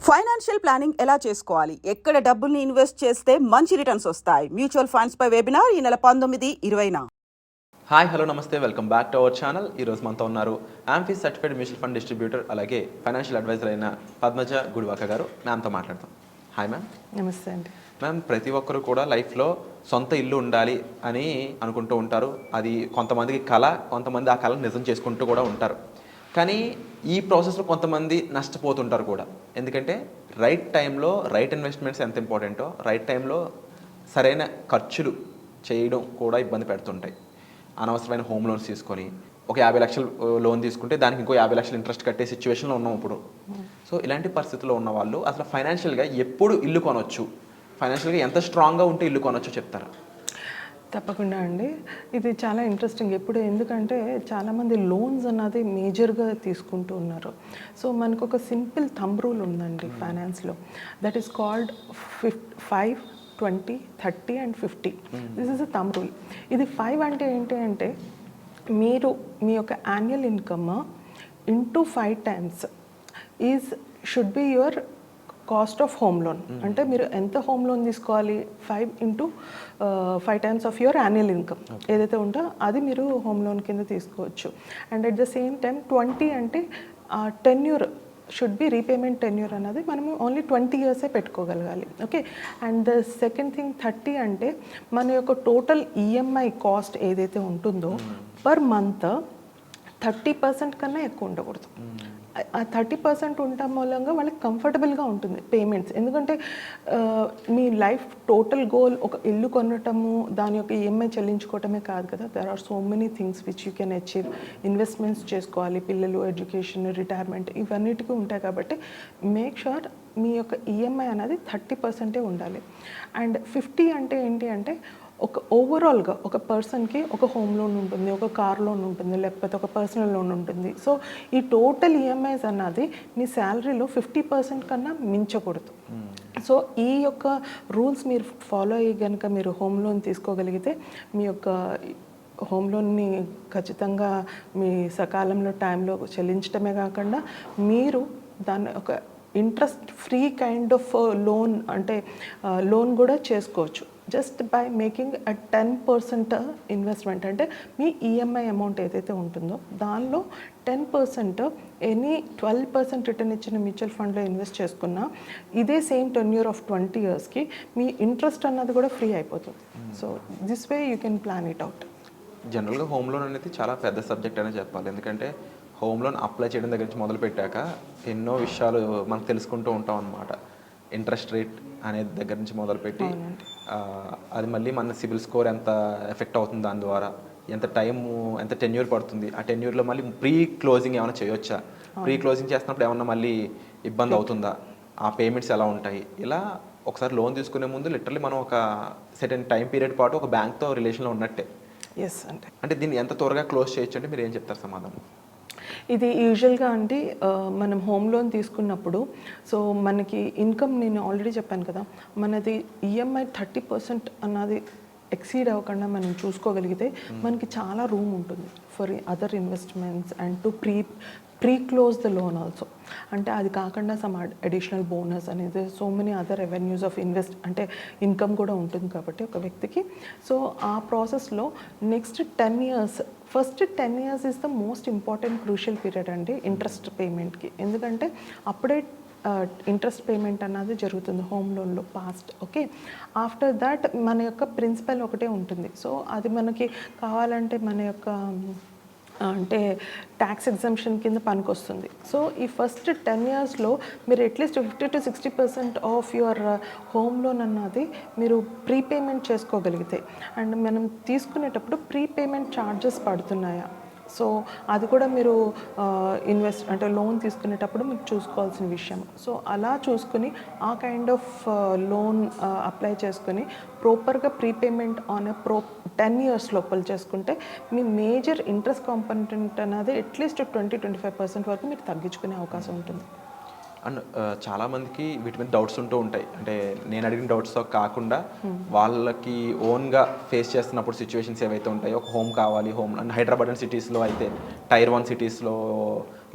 Financial planning ఎలా చేసుకోవాలి, ఎక్కడ డబ్బుల్ని ఇన్వెస్ట్ చేస్తే మంచి రిటర్న్స్ వస్తాయి, మ్యూచువల్ ఫండ్స్ పై వెబినార్ ఈ నెల 19-20న. హాయ్ హలో నమస్తే, welcome back to our channel. ఈరోజు మనతో ఉన్నారు ఆంఫీస్ సర్టిఫైడ్ మ్యూచువల్ ఫండ్ డిస్ట్రిబ్యూటర్ అలాగే ఫైనాన్షియల్ అడ్వైజర్ అయిన పద్మజ గుడివాక గారు. మ్యామ్తో మాట్లాడతాం. Hi ma'am. నమస్తే అండి. మ్యామ్, ప్రతి ఒక్కరు కూడా లైఫ్లో సొంత ఇల్లు ఉండాలి అని అనుకుంటూ ఉంటారు. అది కొంతమందికి కళ, కొంతమంది ఆ కళను నిజం చేసుకుంటూ కూడా ఉంటారు. కానీ ఈ ప్రాసెస్లో కొంతమంది నష్టపోతుంటారు కూడా. ఎందుకంటే రైట్ టైంలో రైట్ ఇన్వెస్ట్మెంట్స్ ఎంత ఇంపార్టెంటో, రైట్ టైంలో సరైన ఖర్చులు చేయడం కూడా ఇబ్బంది పెడుతుంటాయి. అనవసరమైన హోమ్ లోన్స్ తీసుకొని ఒక 50 లక్షలు లోన్ తీసుకుంటే దానికి ఇంకో 50 లక్షలు ఇంట్రెస్ట్ కట్టే సిచ్యువేషన్లో ఉన్నాం ఇప్పుడు. సో ఇలాంటి పరిస్థితుల్లో ఉన్న వాళ్ళు అసలు ఫైనాన్షియల్గా ఎప్పుడు ఇల్లు కొనవచ్చు, ఫైనాన్షియల్గా ఎంత స్ట్రాంగ్గా ఉంటే ఇల్లు కొనవచ్చు చెప్తారా? తప్పకుండా అండి. ఇది చాలా ఇంట్రెస్టింగ్. ఎప్పుడు ఎందుకంటే చాలామంది లోన్స్ అన్నది మేజర్గా తీసుకుంటూ ఉన్నారు. సో మనకు ఒక సింపుల్ థంబ్ రూల్ ఉందండి ఫైనాన్స్లో, that is called 5, 20, 30 and 50. This is a thumb rule. ఇది 5 అంటే ఏంటి అంటే మీరు మీ యొక్క annual income into 5 times should be your cost of home loan. అంటే మీరు ఎంత హోమ్ లోన్ తీసుకోవాలి, 5 into 5 times of your annual income ఏదైతే ఉందో అది మీరు హోమ్ లోన్ కింద తీసుకోవచ్చు. And at the same time 20 అంటే tenure should be repayment tenure అన్నది మనము ఓన్లీ 20 years పెట్టుకోగలగాలి. Okay. And the second thing 30 అంటే మన యొక్క టోటల్ ఈఎంఐ కాస్ట్ ఏదైతే ఉంటుందో పర్ మంత్ 30% కన్నా ఎక్కువ ఉండకూడదు. ఆ 30% ఉండటం మూలంగా వాళ్ళకి కంఫర్టబుల్గా ఉంటుంది పేమెంట్స్. ఎందుకంటే మీ లైఫ్ టోటల్ గోల్ ఒక ఇల్లు కొనటము, దాని యొక్క ఈఎంఐ చెల్లించుకోవటమే కాదు కదా. There are so many things which you can achieve. Investments చేసుకోవాలి, పిల్లలు, ఎడ్యుకేషన్, రిటైర్మెంట్ ఇవన్నిటికీ ఉంటాయి. కాబట్టి మేక్ షూర్ మీ యొక్క ఈఎంఐ అనేది 30% ఉండాలి. అండ్ 50 అంటే ఏంటి అంటే ఒక ఓవరాల్గా ఒక పర్సన్కి ఒక హోమ్ లోన్ ఉంటుంది, ఒక కార్ లోన్ ఉంటుంది, లేకపోతే ఒక పర్సనల్ లోన్ ఉంటుంది. సో ఈ టోటల్ ఈఎంఐస్ అన్నది మీ శాలరీలో 50% కన్నా మించకూడదు. సో ఈ యొక్క రూల్స్ మీరు ఫాలో అయ్యి కనుక మీరు హోమ్ లోన్ తీసుకోగలిగితే మీ యొక్క హోమ్ లోన్ని ఖచ్చితంగా మీ సకాలంలో టైంలో చెల్లించడమే కాకుండా మీరు దాన్ని ఒక interest free kind of loan అంటే లోన్ కూడా చేసుకోవచ్చు. Just by making uh 10% investment. అంటే మీ ఈఎంఐ అమౌంట్ ఏదైతే ఉంటుందో దానిలో 10% ఎనీ 12% రిటర్న్ ఇచ్చిన మ్యూచువల్ ఫండ్లో ఇన్వెస్ట్ చేసుకున్నా ఇదే సేమ్ టెన్యూర్ ఆఫ్ 20 yearsకి మీ ఇంట్రెస్ట్ అన్నది కూడా ఫ్రీ అయిపోతుంది. So this way you can plan it out. జనరల్గా హోమ్ లోన్ అనేది చాలా పెద్ద సబ్జెక్ట్ అనే చెప్పాలి. ఎందుకంటే హోమ్ లోన్ అప్లై చేయడం దగ్గర నుంచి మొదలు పెట్టాక ఎన్నో విషయాలు మనం తెలుసుకుంటూ ఉంటాం అన్నమాట. ఇంట్రెస్ట్ రేట్ అనేది దగ్గర నుంచి మొదలుపెట్టి అది మళ్ళీ మన సిబిల్ స్కోర్ ఎంత ఎఫెక్ట్ అవుతుంది, దాని ద్వారా ఎంత టైము, ఎంత టెన్యూర్ పడుతుంది, ఆ టెన్యూర్లో మళ్ళీ ప్రీ క్లోజింగ్ ఏమైనా చేయొచ్చా, ప్రీ క్లోజింగ్ చేస్తున్నప్పుడు ఏమన్నా మళ్ళీ ఇబ్బంది అవుతుందా, ఆ పేమెంట్స్ ఎలా ఉంటాయి. ఇలా ఒకసారి లోన్ తీసుకునే ముందు లిటరల్లీ మనం ఒక సెటన్ టైం పీరియడ్ పాటు ఒక బ్యాంక్తో రిలేషన్లో ఉన్నట్టే. ఎస్ అంటే దీన్ని ఎంత త్వరగా క్లోజ్ చేయొచ్చు అంటే మీరు ఏం చెప్తారు సమాధానం? ఇది యూజువల్గా అంటే మనం హోమ్ లోన్ తీసుకున్నప్పుడు సో మనకి ఇన్కమ్ నేను ఆల్రెడీ చెప్పాను కదా, మనది ఈఎంఐ 30% అన్నది ఎక్సీడ్ అవ్వకుండా మనం చూసుకోగలిగితే మనకి చాలా రూమ్ ఉంటుంది for other investments and to pre close the loan also. అంటే అది కాకుండా సమ్ అడిషనల్ బోనస్ అనేది so many other revenues of అంటే ఇన్కమ్ కూడా ఉంటుంది కాబట్టి ఒక వ్యక్తికి. సో ఆ ప్రాసెస్లో next 10 years, first 10 years is the most important crucial period అండి ఇంట్రెస్ట్ పేమెంట్కి. ఎందుకంటే అప్పుడే ఇంట్రెస్ట్ పేమెంట్ అన్నది జరుగుతుంది హోమ్ లోన్లో పాస్ట్. ఓకే. ఆఫ్టర్ దాట్ మన యొక్క ప్రిన్సిపల్ ఒకటే ఉంటుంది. సో అది మనకి కావాలంటే మన యొక్క అంటే ట్యాక్స్ ఎగ్జంప్షన్ కింద పనికొస్తుంది. సో ఈ ఫస్ట్ 10 yearsలో మీరు at least 50 to 60% of your home loan అన్నది మీరు ప్రీపేమెంట్ చేసుకోగలిగితే, అండ్ మనం తీసుకునేటప్పుడు ప్రీపేమెంట్ ఛార్జెస్ పడుతున్నాయా, సో అది కూడా మీరు అంటే లోన్ తీసుకునేటప్పుడు మీరు చూసుకోవాల్సిన విషయం. సో అలా చూసుకుని ఆ కైండ్ ఆఫ్ లోన్ అప్లై చేసుకుని ప్రాపర్గా ప్రీపేమెంట్ ఆన్ 10 years లోపల చేసుకుంటే మీ మేజర్ ఇంట్రెస్ట్ కాంపోనెంట్ అనేది అట్లీస్ట్ 20-25% వరకు మీరు తగ్గించుకునే అవకాశం ఉంటుంది. అండ్ చాలామందికి వీటి మీద డౌట్స్ ఉంటూ ఉంటాయి. అంటే నేను అడిగిన డౌట్స్తో కాకుండా వాళ్ళకి ఓన్గా ఫేస్ చేస్తున్నప్పుడు సిచ్యువేషన్స్ ఏవైతే ఉంటాయో, ఒక హోమ్ కావాలి, హోమ్ అండ్ హైదరాబాద్ అండ్ సిటీస్లో అయితే టైర్ 1 సిటీస్లో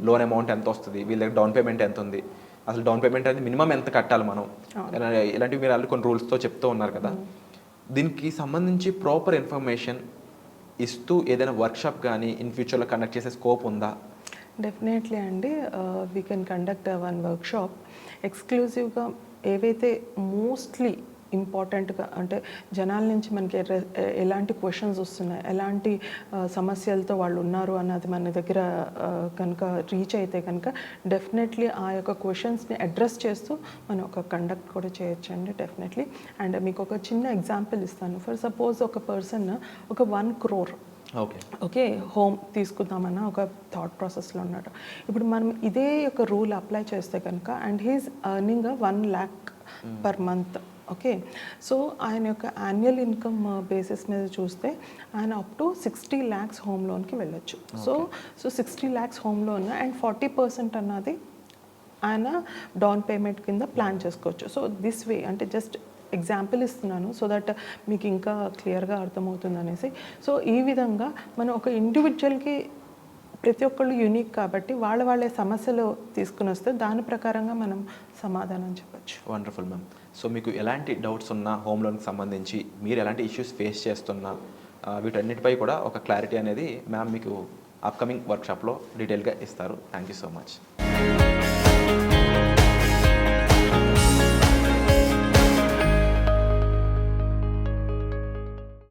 లోన్ అమౌంట్ ఎంత వస్తుంది, వీళ్ళ దగ్గర డౌన్ పేమెంట్ ఎంత ఉంది, అసలు డౌన్ పేమెంట్ అనేది మినిమం ఎంత కట్టాలి మనం, ఇలాంటివి మీరు వాళ్ళు కొన్ని రూల్స్తో చెప్తూ ఉన్నారు కదా. దీనికి సంబంధించి ప్రాపర్ ఇన్ఫర్మేషన్ ఇస్తూ ఏదైనా వర్క్షాప్ కానీ ఇన్ ఫ్యూచర్లో కండక్ట్ చేసే స్కోప్ ఉందా? డెఫినెట్లీ అండి. We can conduct one workshop ఎక్స్క్లూజివ్గా ఏవైతే మోస్ట్లీ ఇంపార్టెంట్గా అంటే జనాల నుంచి మనకి ఎలాంటి క్వశ్చన్స్ వస్తున్నాయి, ఎలాంటి సమస్యలతో వాళ్ళు ఉన్నారు అన్నది మన దగ్గర కనుక రీచ్ అయితే కనుక డెఫినెట్లీ ఆ యొక్క క్వశ్చన్స్ని అడ్రస్ చేస్తూ మనం ఒక కండక్ట్ కూడా చేయొచ్చండి డెఫినెట్లీ. అండ్ మీకు ఒక చిన్న ఎగ్జాంపుల్ ఇస్తాను. ఫర్ సపోజ్ ఒక పర్సన్ ఒక 1 crore ఓకే హోమ్ తీసుకుందామన్న ఒక థాట్ ప్రాసెస్లో ఉన్నాడు. ఇప్పుడు మనం ఇదే యొక్క రూల్ అప్లై చేస్తే కనుక and he's earning 1 lakh per month. Okay, so ఆయన యొక్క యాన్యువల్ ఇన్కమ్ బేసిస్ మీద చూస్తే ఆయన అప్ టు 60 lakhs హోమ్ లోన్కి వెళ్ళొచ్చు. So 60 lakhs home loan and 40% అన్నది ఆయన డౌన్ పేమెంట్ కింద ప్లాన్ చేసుకోవచ్చు. సో దిస్ వే అంటే జస్ట్ ఎగ్జాంపుల్ ఇస్తున్నాను సో దట్ మీకు ఇంకా క్లియర్గా అర్థమవుతుంది అనేసి. సో ఈ విధంగా మనం ఒక ఇండివిజువల్కి ప్రతి ఒక్కళ్ళు యూనిక్ కాబట్టి వాళ్ళే సమస్యలు తీసుకుని వస్తే దాని ప్రకారంగా మనం సమాధానం చెప్పచ్చు. Wonderful ma'am. సో మీకు ఎలాంటి డౌట్స్ ఉన్నా హోమ్ లోన్కి సంబంధించి మీరు ఎలాంటి ఇష్యూస్ ఫేస్ చేస్తున్నా వీటన్నిటిపై కూడా ఒక క్లారిటీ అనేది మ్యామ్ మీకు అప్కమింగ్ వర్క్షాప్లో డీటెయిల్గా ఇస్తారు. Thank you so much.